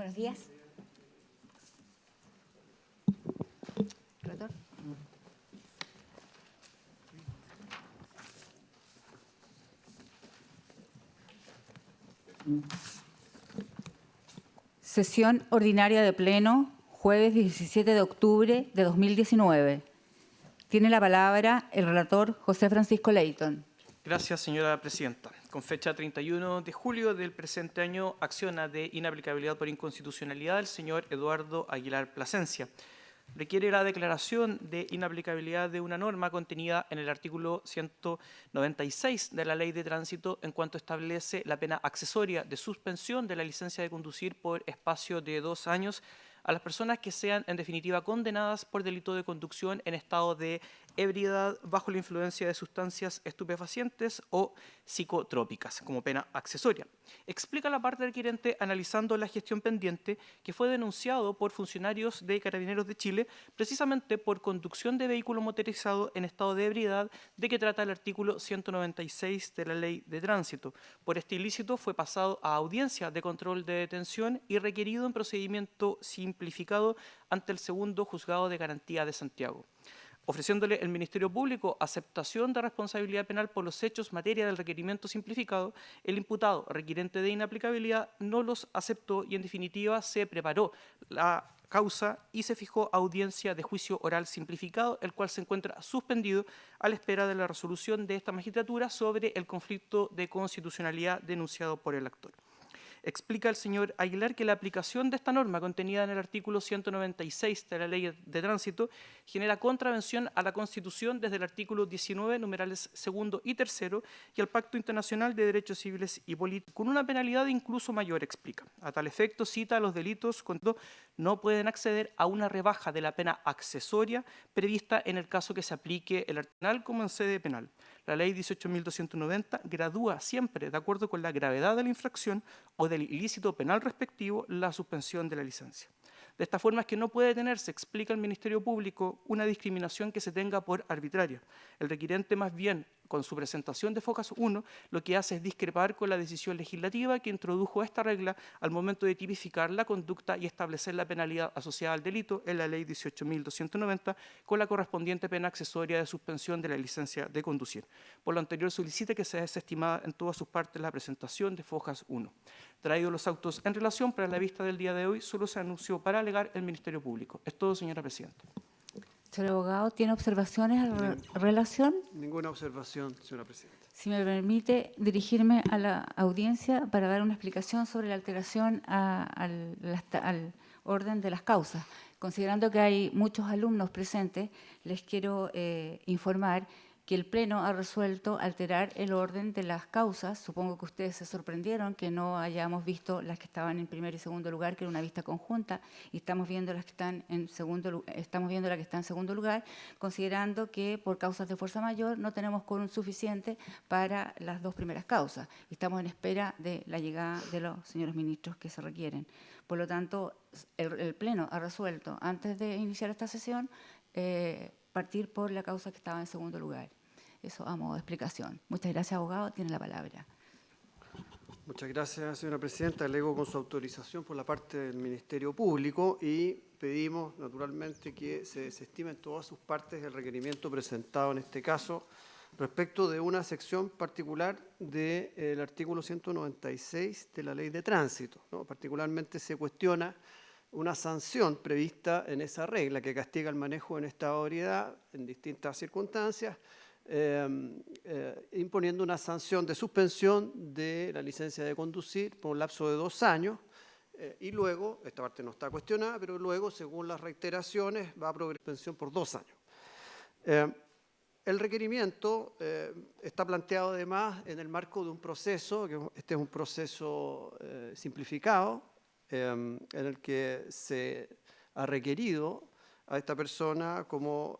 Buenos días. Relator. Sesión ordinaria de Pleno, jueves 17 de octubre de 2019. Tiene la palabra el relator José Francisco Leyton. Gracias, señora presidenta. Con fecha 31 de julio del presente año, acciona de inaplicabilidad por inconstitucionalidad el señor Eduardo Aguilar Plasencia. Requiere la declaración de inaplicabilidad de una norma contenida en el artículo 196 de la Ley de Tránsito en cuanto establece la pena accesoria de suspensión de la licencia de conducir por espacio de 2 años a las personas que sean en definitiva condenadas por delito de conducción en estado de ebriedad bajo la influencia de sustancias estupefacientes o psicotrópicas como pena accesoria. Explica la parte requerente analizando la gestión pendiente que fue denunciado por funcionarios de Carabineros de Chile precisamente por conducción de vehículo motorizado en estado de ebriedad de que trata el artículo 196 de la Ley de Tránsito. Por este ilícito fue pasado a audiencia de control de detención y requerido en procedimiento simplificado ante el segundo juzgado de garantía de Santiago, ofreciéndole el Ministerio Público aceptación de responsabilidad penal por los hechos materia del requerimiento simplificado. El imputado requirente de inaplicabilidad no los aceptó y en definitiva se preparó la causa y se fijó audiencia de juicio oral simplificado, el cual se encuentra suspendido a la espera de la resolución de esta magistratura sobre el conflicto de constitucionalidad denunciado por el actor. Explica el señor Aguilar que la aplicación de esta norma contenida en el artículo 196 de la Ley de Tránsito genera contravención a la Constitución desde el artículo 19, numerales segundo y tercero, y al Pacto Internacional de Derechos Civiles y Políticos, con una penalidad incluso mayor, explica. A tal efecto, cita los delitos cuando no pueden acceder a una rebaja de la pena accesoria prevista en el caso que se aplique el artículo como en sede penal. La Ley 18.290 gradúa siempre, de acuerdo con la gravedad de la infracción o del ilícito penal respectivo, la suspensión de la licencia. De esta forma es que no puede tenerse, explica el Ministerio Público, una discriminación que se tenga por arbitraria. El requirente más bien, con su presentación de FOCAS 1, lo que hace es discrepar con la decisión legislativa que introdujo esta regla al momento de tipificar la conducta y establecer la penalidad asociada al delito en la Ley 18.290 con la correspondiente pena accesoria de suspensión de la licencia de conducir. Por lo anterior, solicita que sea desestimada en todas sus partes la presentación de FOCAS 1. Traídos los autos en relación, para la vista del día de hoy, solo se anunció para alegar el Ministerio Público. Es todo, señora presidenta. Señor abogado, ¿tiene observaciones en relación? Ninguna observación, señora presidenta. Si me permite dirigirme a la audiencia para dar una explicación sobre la alteración al orden de las causas. Considerando que hay muchos alumnos presentes, les quiero informar que el Pleno ha resuelto alterar el orden de las causas. Supongo que ustedes se sorprendieron que no hayamos visto las que estaban en primer y segundo lugar, que era una vista conjunta, y estamos viendo las que están en segundo, estamos viendo la que está en segundo lugar, considerando que por causas de fuerza mayor no tenemos quórum suficiente para las dos primeras causas. Estamos en espera de la llegada de los señores ministros que se requieren. Por lo tanto, el Pleno ha resuelto, antes de iniciar esta sesión, partir por la causa que estaba en segundo lugar. Eso a modo de explicación. Muchas gracias, abogado. Tiene la palabra. Muchas gracias, señora presidenta. Alego con su autorización por la parte del Ministerio Público y pedimos, naturalmente, que se desestimen todas sus partes del requerimiento presentado en este caso respecto de una sección particular del artículo 196 de la Ley de Tránsito, ¿no? Particularmente se cuestiona una sanción prevista en esa regla que castiga el manejo en estado de ebriedad en distintas circunstancias, imponiendo una sanción de suspensión de la licencia de conducir por un lapso de 2 años y luego, esta parte no está cuestionada, pero luego, según las reiteraciones, va a progresar suspensión por 2 años. El requerimiento está planteado además en el marco de un proceso, que este es un proceso simplificado, en el que se ha requerido a esta persona como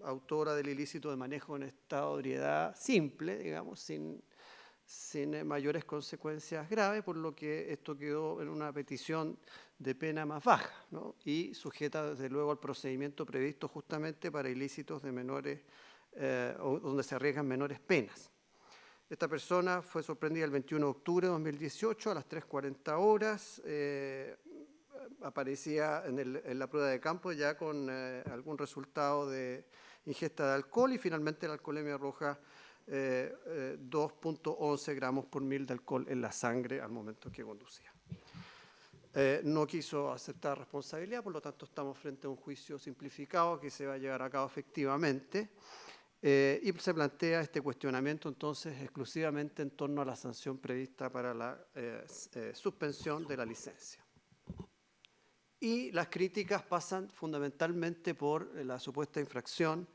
autora del ilícito de manejo en estado de ebriedad simple, digamos, sin mayores consecuencias graves, por lo que esto quedó en una petición de pena más baja, ¿no? Y sujeta desde luego al procedimiento previsto justamente para ilícitos de menores, donde se arriesgan menores penas. Esta persona fue sorprendida el 21 de octubre de 2018 a las 3:40 horas aparecía en la prueba de campo ya con algún resultado de ingesta de alcohol, y finalmente la alcoholemia arroja 2.11 gramos por mil de alcohol en la sangre al momento que conducía. No quiso aceptar responsabilidad, por lo tanto estamos frente a un juicio simplificado que se va a llevar a cabo efectivamente, y se plantea este cuestionamiento entonces exclusivamente en torno a la sanción prevista para la suspensión de la licencia. Y las críticas pasan fundamentalmente por la supuesta infracción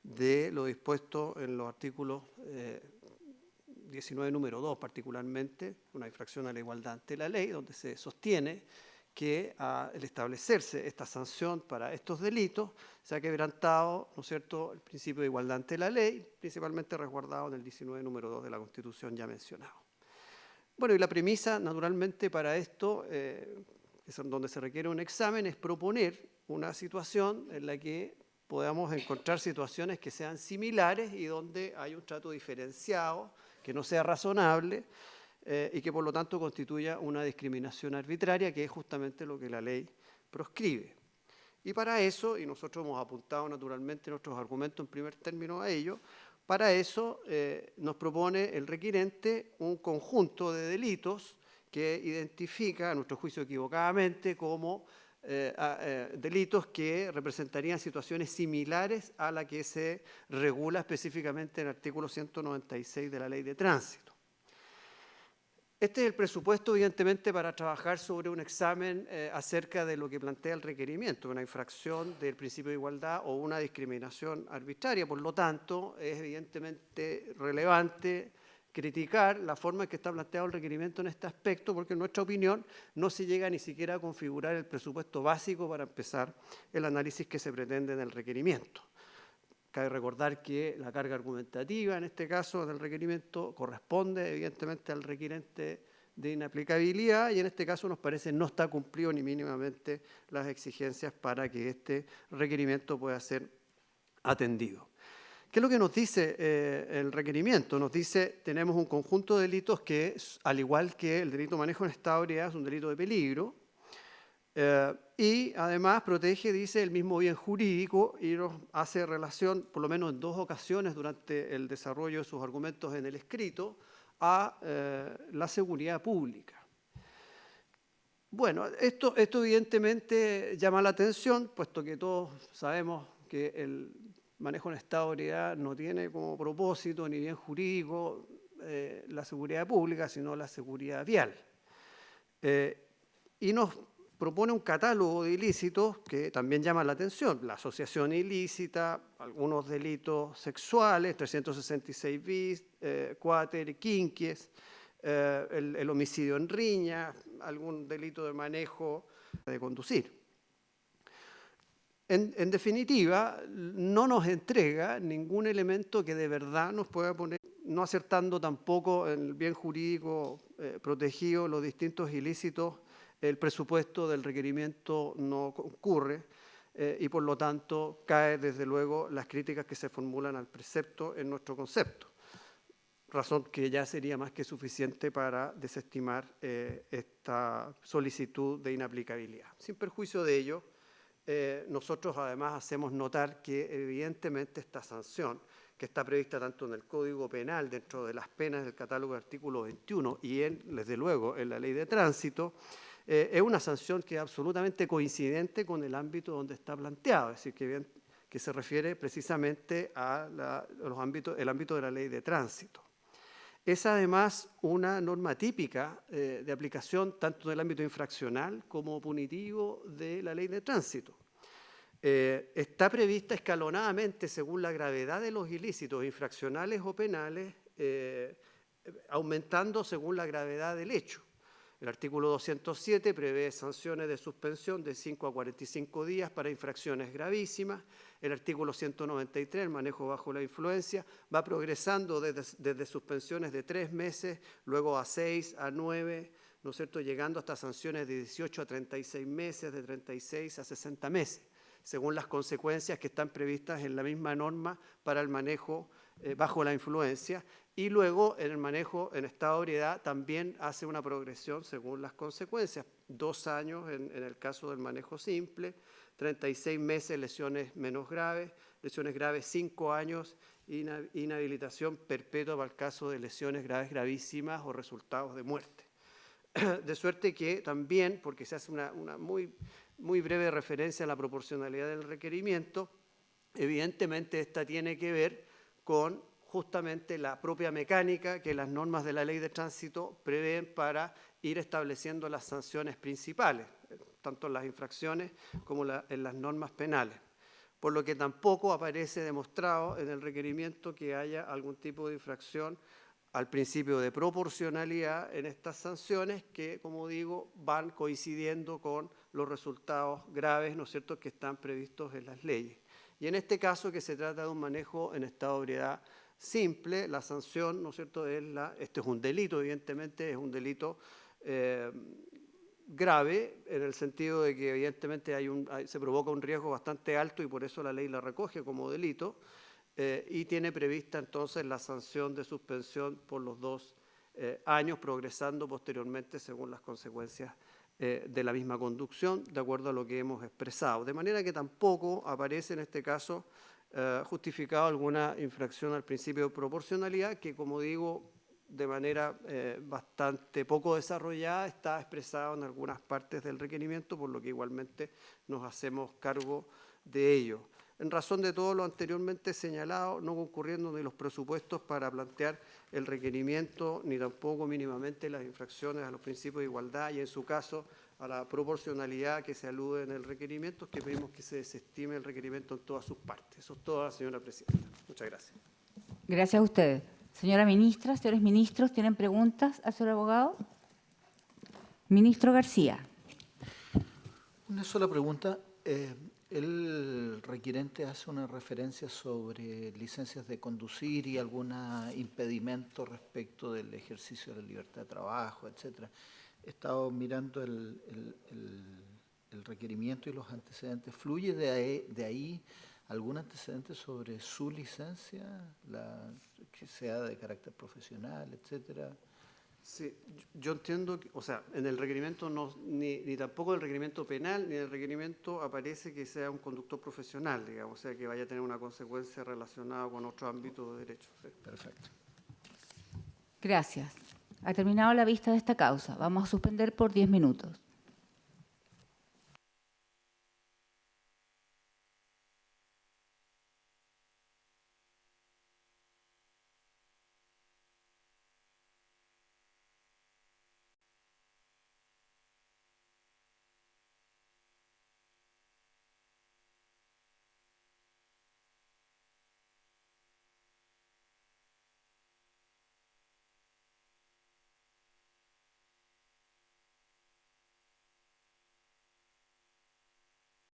de lo dispuesto en los artículos 19, número 2 particularmente, una infracción a la igualdad ante la ley, donde se sostiene que al establecerse esta sanción para estos delitos se ha quebrantado, ¿no es cierto?, el principio de igualdad ante la ley, principalmente resguardado en el 19, número 2 de la Constitución ya mencionado. Bueno, y la premisa, naturalmente, para esto, es donde se requiere un examen, es proponer una situación en la que podamos encontrar situaciones que sean similares y donde hay un trato diferenciado, que no sea razonable y que por lo tanto constituya una discriminación arbitraria, que es justamente lo que la ley proscribe. Y para eso, y nosotros hemos apuntado naturalmente nuestros argumentos en primer término a ello, para eso nos propone el requirente un conjunto de delitos que identifica, a nuestro juicio equivocadamente, como delitos que representarían situaciones similares a la que se regula específicamente en el artículo 196 de la Ley de Tránsito. Este es el presupuesto, evidentemente, para trabajar sobre un examen acerca de lo que plantea el requerimiento, una infracción del principio de igualdad o una discriminación arbitraria. Por lo tanto, es evidentemente relevante criticar la forma en que está planteado el requerimiento en este aspecto, porque en nuestra opinión no se llega ni siquiera a configurar el presupuesto básico para empezar el análisis que se pretende en el requerimiento. Cabe recordar que la carga argumentativa, en este caso del requerimiento, corresponde evidentemente al requirente de inaplicabilidad, y en este caso nos parece no está cumplido ni mínimamente las exigencias para que este requerimiento pueda ser atendido. ¿Qué es lo que nos dice el requerimiento? Nos dice, tenemos un conjunto de delitos que, al igual que el delito de manejo en estado de ebriedad, es un delito de peligro, y además protege, dice, el mismo bien jurídico, y nos hace relación, por lo menos en 2 ocasiones durante el desarrollo de sus argumentos en el escrito, a la seguridad pública. Bueno, esto evidentemente llama la atención, puesto que todos sabemos que el manejo en estado de ebriedad no tiene como propósito ni bien jurídico la seguridad pública, sino la seguridad vial. Y nos propone un catálogo de ilícitos que también llama la atención: la asociación ilícita, algunos delitos sexuales, 366 bis, cuáter, quinquies, el homicidio en riña, algún delito de manejo de conducir. En definitiva, no nos entrega ningún elemento que de verdad nos pueda poner, no acertando tampoco en el bien jurídico protegido los distintos ilícitos, el presupuesto del requerimiento no concurre y por lo tanto cae desde luego las críticas que se formulan al precepto en nuestro concepto, razón que ya sería más que suficiente para desestimar esta solicitud de inaplicabilidad. Sin perjuicio de ello, nosotros además hacemos notar que evidentemente esta sanción, que está prevista tanto en el Código Penal, dentro de las penas del catálogo del artículo 21 y desde luego en la Ley de Tránsito, es una sanción que es absolutamente coincidente con el ámbito donde está planteado, es decir, que se refiere precisamente a el ámbito de la Ley de Tránsito. Es además una norma típica de aplicación tanto en el ámbito infraccional como punitivo de la Ley de Tránsito. Está prevista escalonadamente según la gravedad de los ilícitos infraccionales o penales, aumentando según la gravedad del hecho. El artículo 207 prevé sanciones de suspensión de 5 a 45 días para infracciones gravísimas. El artículo 193, el manejo bajo la influencia, va progresando desde suspensiones de 3 meses, luego a 6, a 9, ¿no es cierto?, llegando hasta sanciones de 18 a 36 meses, de 36 a 60 meses, según las consecuencias que están previstas en la misma norma para el manejo bajo la influencia. Y luego en el manejo en estado de ebriedad también hace una progresión según las consecuencias. 2 años en el caso del manejo simple, 36 meses lesiones menos graves, lesiones graves 5 años, inhabilitación perpetua para el caso de lesiones graves gravísimas o resultados de muerte. De suerte que también, porque se hace una muy breve referencia a la proporcionalidad del requerimiento, evidentemente esta tiene que ver con justamente la propia mecánica que las normas de la Ley de Tránsito prevén para ir estableciendo las sanciones principales, tanto en las infracciones como en las normas penales. Por lo que tampoco aparece demostrado en el requerimiento que haya algún tipo de infracción al principio de proporcionalidad en estas sanciones que, como digo, van coincidiendo con los resultados graves, ¿no es cierto?, que están previstos en las leyes. Y en este caso, que se trata de un manejo en estado de ebriedad simple, la sanción, ¿no es cierto?, este es un delito, evidentemente, es un delito grave, en el sentido de que evidentemente se provoca un riesgo bastante alto y por eso la ley la recoge como delito, y tiene prevista entonces la sanción de suspensión por los 2 años, progresando posteriormente según las consecuencias de la misma conducción, de acuerdo a lo que hemos expresado. De manera que tampoco aparece en este caso justificado alguna infracción al principio de proporcionalidad, que, como digo, de manera bastante poco desarrollada está expresado en algunas partes del requerimiento, por lo que igualmente nos hacemos cargo de ello. En razón de todo lo anteriormente señalado, no concurriendo ni los presupuestos para plantear el requerimiento, ni tampoco mínimamente las infracciones a los principios de igualdad y, en su caso, a la proporcionalidad que se alude en el requerimiento, es que pedimos que se desestime el requerimiento en todas sus partes. Eso es todo, señora presidenta. Muchas gracias. Gracias a ustedes. Señora ministra, señores ministros, ¿tienen preguntas al señor abogado? Ministro García. Una sola pregunta. El requirente hace una referencia sobre licencias de conducir y algún impedimento respecto del ejercicio de la libertad de trabajo, etcétera. He estado mirando el requerimiento y los antecedentes. ¿Fluye de ahí algún antecedente sobre su licencia, que sea de carácter profesional, etcétera? Sí, yo entiendo, o sea, en el requerimiento ni tampoco en el requerimiento penal ni en el requerimiento aparece que sea un conductor profesional, digamos, o sea, que vaya a tener una consecuencia relacionada con otro ámbito de derecho. Sí. Perfecto. Gracias. Ha terminado la vista de esta causa. Vamos a suspender por 10 minutos.